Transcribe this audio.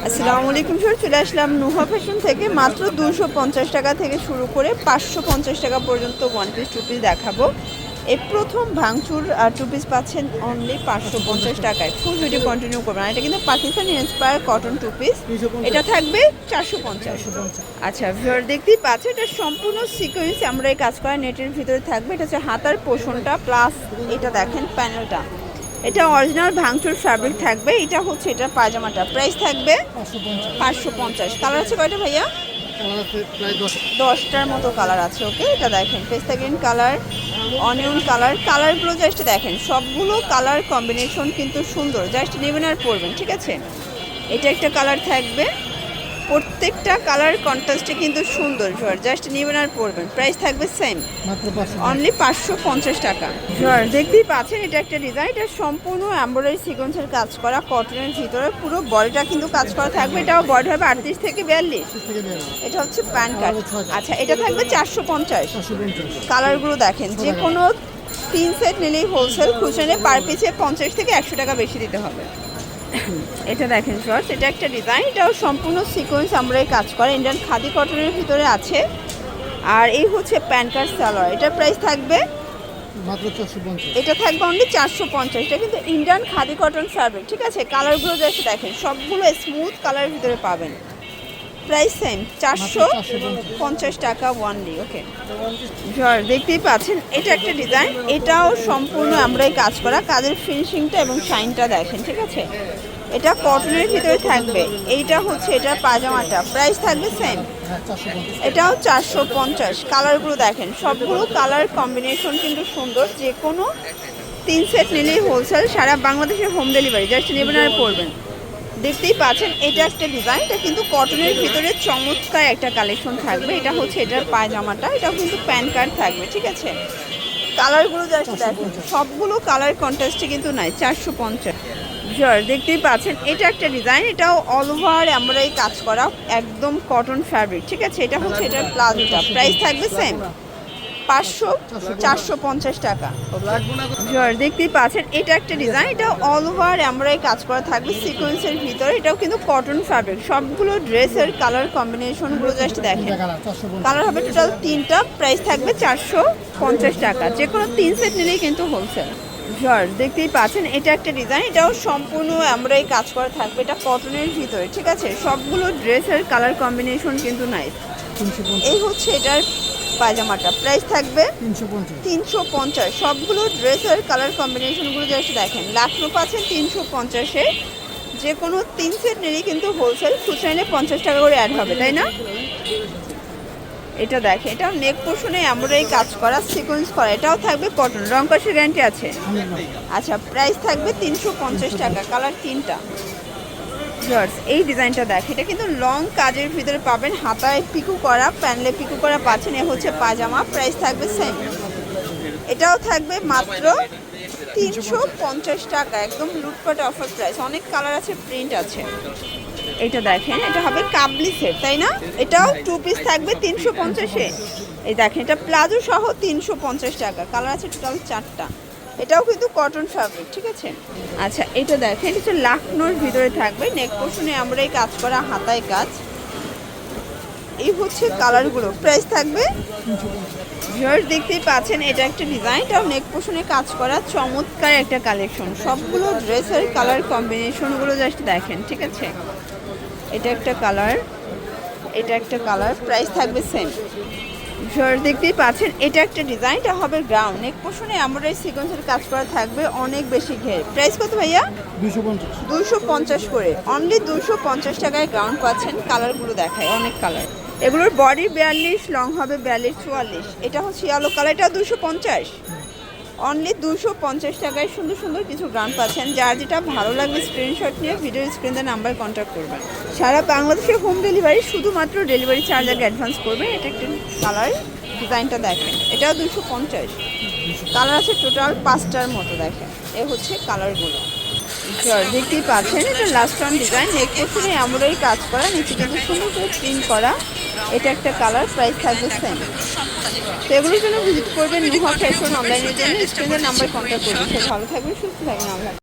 আসসালামু আলাইকুম স্যার, চলে আসলাম নুহা ফ্যাশন থেকে। মাত্র 250 টাকা থেকে শুরু করে 550 টাকা পর্যন্ত ওয়ান পিস টু পিস দেখাবো। এই প্রথম ভাঙচুর আর টু পিস পাচ্ছেন অনলি 550 টাকায়। ফুল ভিডিও কন্টিনিউ করবেন। এটা কিন্তু Pakistani inspire cotton two piece, এটা থাকবে 450। আচ্ছা ভিউয়ার দেখতেই পাচ্ছেন, এটা সম্পূর্ণ সিকোয়েন্স আমরা এই কাজ করা নেটের ভিতরে থাকবে। এটা হচ্ছে হাতার পোষণটা প্লাস এটা দেখেন প্যানেলটা, এটা অরিজিনাল ভাঙচুর ফ্যাব্রিক থাকবে। এটা হচ্ছে এটা পায়জামাটা, প্রাইস থাকবে 550। কালার আছে কয়টা ভাইয়া? 10টার মতো কালার আছে। ওকে, এটা দেখেন পেস্তা গ্রিন কালার, অনিয়ন কালার, কালারগুলো জাস্ট দেখেন, সবগুলো কালার কম্বিনেশন কিন্তু সুন্দর। জাস্ট নেবেন আর পরবেন, ঠিক আছে। এটা একটা কালার থাকবে, প্রত্যেকটা কালার কন্ট্রাস্টে কিন্তু সুন্দর। জোয়ার জাস্ট নেবেন আর পরবেন, প্রাইস থাকবে সেম অনলি 550 টাকা। জোয়ার দেখতেই পাচ্ছেন, এটা একটা ডিজাইন, এটা সম্পূর্ণ এমব্রয়ডারি সিকোয়েন্সের কাজ করা কটনের ভিতরে, পুরো বডিটা কিন্তু কাজ করা থাকবে। এটাও বডি হবে 38 থেকে 42। এটা হচ্ছে প্যান্ট কাট। আচ্ছা, এটা থাকবে 450। কালারগুলো দেখেন, যে কোনো 3 সেট নিলেই হোলসেল, খুচরা পার পিসে 50 থেকে 100 টাকা বেশি দিতে হবে। এটা দেখেন শর্টস, এটা একটা ডিজাইন, এটাও সম্পূর্ণ সিকোয়েন্স আমরা এই কাজ করা ইন্ডিয়ান খাদি কটনের ভিতরে আছে। আর এই হচ্ছে প্যান্ট কাট সালোয়ার, এটার প্রাইস থাকবে মাত্র 450। এটা থাকবে অনলি 450। এটা কিন্তু ইন্ডিয়ান খাদি কটন ফ্যাব্রিক, ঠিক আছে। কালারগুলো জাস্ট দেখেন, সবগুলো স্মুথ কালারের ভিতরে পাবেন। প্রাইস সেম 450 টাকা ওয়ানলি। ওকে জর্জ দেখতেই পাচ্ছেন, এটা একটা ডিজাইন, এটাও সম্পূর্ণ আমরাই কাজ করা, কাজের ফিনিশিংটা এবং শাইনটা দেখেন, ঠিক আছে। এটা কটনের ভিতরে থাকবে। এইটা হচ্ছে এটার পাজামাটা, প্রাইস থাকবে সেম, এটাও 450। কালারগুলো দেখেন, সবগুলো কালার কম্বিনেশন কিন্তু সুন্দর। যে কোনো 3 সেট নিলেই হোলসেল, সারা বাংলাদেশে হোম ডেলিভারি, জাস্ট নেবেন আর পড়বেন। দেখতেই পাচ্ছেন, এটা একটা ডিজাইন, এটা কিন্তু কটনের ভিতরে চমৎকার একটা কালেকশন থাকবে। এটা হচ্ছে এটার পায়জামাটা, এটাও কিন্তু প্যান্ট কার্ড থাকবে, ঠিক আছে। কালারগুলো জাস্ট দেখেন, সবগুলো কালার কন্ট্রাস্টে কিন্তু নাই। 450 জর্জ দেখতেই পাচ্ছেন, এটা একটা ডিজাইন, এটাও অল ওভার আমরা এই কাজ করা একদম কটন ফ্যাব্রিক, ঠিক আছে। এটা হচ্ছে এটার প্লাজোটা, প্রাইস থাকবে সেম 450 টাকা। জর্জ দেখতেই পাচ্ছেন, এটা একটা ডিজাইন, এটা অল ওভার আমরা এই কাজ করা থাকবে সিকোয়েন্সের ভিতরে। এটাও কিন্তু কটন ফ্যাব্রিক, সবগুলো ড্রেসের কালার কম্বিনেশনগুলো জাস্ট দেখেন। কালার হবে টোটাল 3টা, প্রাইস থাকবে 450 টাকা। যে কোনো 3 সেট নিলেই কিন্তু হোলসেল। জর্জ দেখতেই পাচ্ছেন, এটা একটা ডিজাইন, এটাও সম্পূর্ণ আমরা এই কাজ করা থাকবে। এটা কটনের ভিতরে, ঠিক আছে। সবগুলো ড্রেসের কালার কম্বিনেশন কিন্তু নাইস। এই হচ্ছে এটার পায়জামাটা, প্রাইস থাকবে 350। সবগুলো ড্রেসের কালার কম্বিনেশনগুলো জাস্ট দেখেন। লাখনো পাচ্ছেন 350-এ, যে কোনো 3 সেট নিলেই কিন্তু হোলসেল, খুচরা নিলে 50 টাকা করে অ্যাড হবে, তাই না। এটা দেখেন, এটাও নেক পোর্শনে আমরা এই কাজ করা সিকোয়েন্স করা, এটাও থাকবে কটন, রং কষের গ্যারান্টি আছে। আচ্ছা, প্রাইস থাকবে 350 টাকা। কালার 3টা। জর্জ এই ডিজাইনটা দেখ, এটা কিন্তু লং কাজের ভিতরে পাবেন, হাতায় পিকু করা, প্যানেলে পিকু করা পাচ্ছেন। এ হচ্ছে পায়জামা, প্রাইস থাকবে সেম, এটাও থাকবে মাত্র 350 টাকা। একদম লুটপাট অফার প্রাইস, অনেক কালার আছে, প্রিন্ট আছে। এটা দেখেন, এটা হবে কাবলি সেট, তাই না। এটাও 2 পিস থাকবে 350-এ। এই দেখেন, এটা প্লাজো সহ 350 টাকা। কালার আছে টোটাল 4টা। এটাও কিন্তু কটন ফ্যাব্রিক, ঠিক আছে। আচ্ছা, এটা দেখেন, এটা হচ্ছে লাখনোর ভিতরে থাকবে, নেক পোর্শনে আমরা এই কাজ করা, হাতায় কাজ। এই হচ্ছে কালারগুলো, প্রাইস থাকবে। ভিউয়ার্স দেখতেই পাচ্ছেন, এটা একটা ডিজাইন, এটাও নেক পোর্শনে কাজ করা চমৎকার একটা কালেকশন। সবগুলো ড্রেসের কালার কম্বিনেশনগুলো জাস্ট দেখেন, ঠিক আছে। এটা একটা কালার, এটা একটা কালার, প্রাইস থাকবে সেম। ভিউয়ার্স দেখতেই পাচ্ছেন, এটা একটা ডিজাইন, এটা হবে গ্রাউন্ড, নেক পোর্শনে আমরা এই সিকোয়েন্সের কাজ করা থাকবে, অনেক বেশি ঘের। প্রাইস কত ভাইয়া? 250 করে, অনলি 250 টাকায় গ্রাউন্ড পাচ্ছেন। কালারগুলো দেখায়, অনেক কালার। এগুলোর বডি 42, লং হবে 42, 44। এটা হচ্ছে ইয়েলো কালার, এটা 250, অনলি 250 টাকায় সুন্দর সুন্দর কিছু গান পাচ্ছেন। যার যেটা ভালো লাগবে স্ক্রিনশট নিয়ে ভিডিও স্ক্রিনে নাম্বার কন্ট্যাক্ট করবেন। সারা বাংলাদেশে হোম ডেলিভারি, শুধুমাত্র ডেলিভারি চার্জ আগে অ্যাডভান্স করবেন। এটা একটা কালার, ডিজাইনটা দেখেন, এটাও 250। কালার আছে টোটাল 5টার মতো, দেখেন। এ হচ্ছে কালারগুলো। দেখতেই পাচ্ছেন, এটা লাস্ট ওয়ান ডিজাইন, নেক পোর্শনে আমরাই কাজ করা, নিচে কিন্তু সুন্দর করে প্রিন্ট করা। এটা একটা কালার, প্রাইস থাকবে সেম। তো এগুলোর জন্য ভিজিট করবেন নুহা ফ্যাশন অনলাইনের জন্য, স্ক্রিনের নাম্বার কন্ট্যাক্ট করবেন। ভালো থাকবেন, সুস্থ থাকবেন।